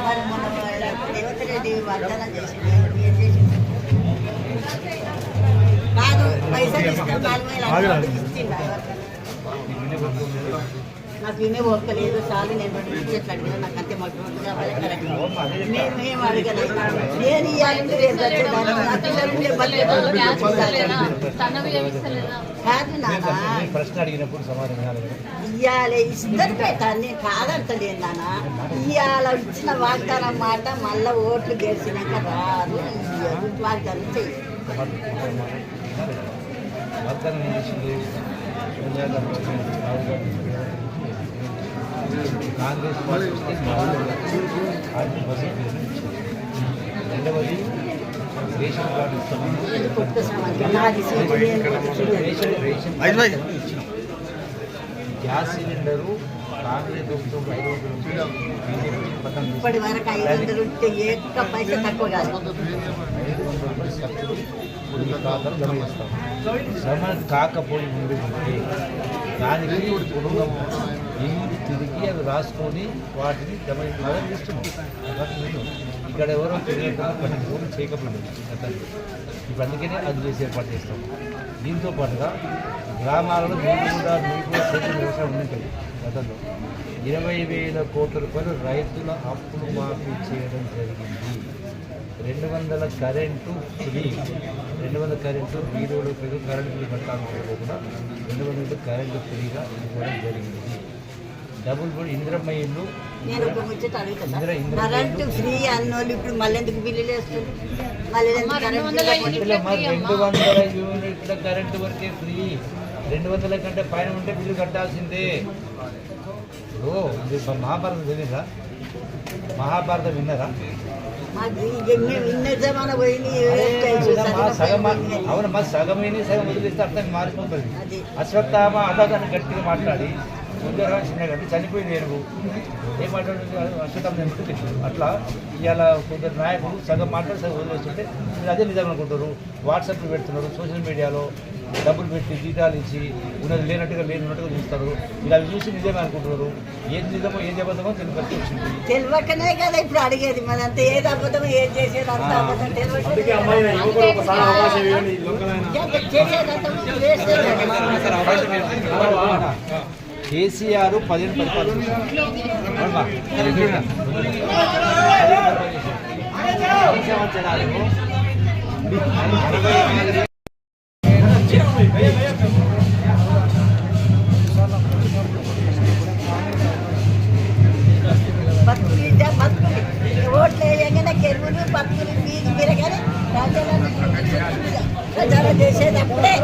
మరి మన రేవంత్ వాగ్దానం చేసింది కాదు పైసలు ఇస్తాం 4,000 ఇచ్చిందా నాకు వినే ఓపికలేదు చాలు నేను ఇచ్చేట్లు అడిగినా నాకు అంతే మాకు మేము అడగలేదు నేను ఇవ్వాలంటే రేపు కాదు నాన్న ఇవ్వాలి ఇస్తారు పెట్టాను నేను కాదంటలేదు నాన్న ఇవాళ ఇచ్చిన వాగ్దానం మాట మళ్ళీ ఓట్లు గెలిచినాక రాదు వాగ్దానం చెయ్యి కాంగ్రెస్ పార్టీ రెండవది రేషన్ కార్డు ఇస్తాము గ్యాస్ సిలిండరు కాంగ్రెస్ ప్రభుత్వం 500 ఇప్పటి వరకు 500 ఉంటే ఎక్కువ పైసలు తక్కువ కాదు 500 రూపాయలు సబ్సిడీ ఖాతాలు జమ చేస్తాం జమ కాకపోయి ఉంటే దానికి కుటుంబం ఇంటి తిరిగి అవి రాసుకొని వాటిని జమ చేస్తున్నాం ఇక్కడ ఎవరో కొన్ని రోజులు చేయకపోయింది ఇప్పుడు అందుకనే అది చేసి ఏర్పాటు చేస్తాం దీంతో పాటుగా గ్రామాలలో మీకు కూడా చేతుల వ్యవసాయం ఉంటుంది గతంలో 20,000 కోట్ల రూపాయలు రైతుల అప్పులు మాఫీ చేయడం జరిగింది 200 కరెంటు ఫ్రీ 200 కరెంటు వీధులు కరెంటు బిల్లు కట్టాలనుకోకుండా 200 కరెంటు ఫ్రీగా ఇవ్వడం జరిగింది డబుల్ బోర్డు ఇంద్రమ్మ ఇల్లు నేను ఒక ముచ్చట అడుగుతాను కరెంటు ఫ్రీ అన్నోళ్ళు ఇప్పుడు మళ్ళీ ఎందుకు బిల్లులు వేస్తుంది మళ్ళీ 200 యూనిట్ల కరెంటు వరకే ఫ్రీ 200 కంటే పైన ఉంటే బిల్లు కట్టాల్సిందే ఇప్పుడు మహాభారతం తెలియదా మహాభారతం విన్నారా అవును మా సగం విని సగం వదిలిస్తే అర్థం మారిపోతుంది అశ్వత్థామ అదాన్ని గట్టిగా మాట్లాడి అంటే చనిపోయింది ఏనుగు ఏం మాట్లాడుతుంది అశ్వత్థామ అట్లా ఇవాళ కొందరు నాయకులు సగం మాట్లాడి సగం వదిలేస్తుంటే మీరు అదే నిజం అనుకుంటారు వాట్సాప్లో పెడుతున్నారు సోషల్ మీడియాలో డబ్బులు పెట్టి జీతాలు ఇచ్చి ఉన్నది లేనట్టుగా లేనట్టుగా చూస్తారు ఇలా అవి చూసి నిజమే అనుకుంటున్నారు ఏది నిజమో ఏది అబద్ధమో తెలిపి వచ్చింది తెలియకనే కదా ఇప్పుడు అడిగేది మరి అంత ఏది అబద్ధమో ఏది చేసేది అంత అబద్ధం కేసీఆర్ 15 పరిపాలన ఓట్లు వేయగానే కెరువులు బతుకులు వీధి మీరు కానీ ప్రజలను ప్రచారం చేసేది అప్పుడే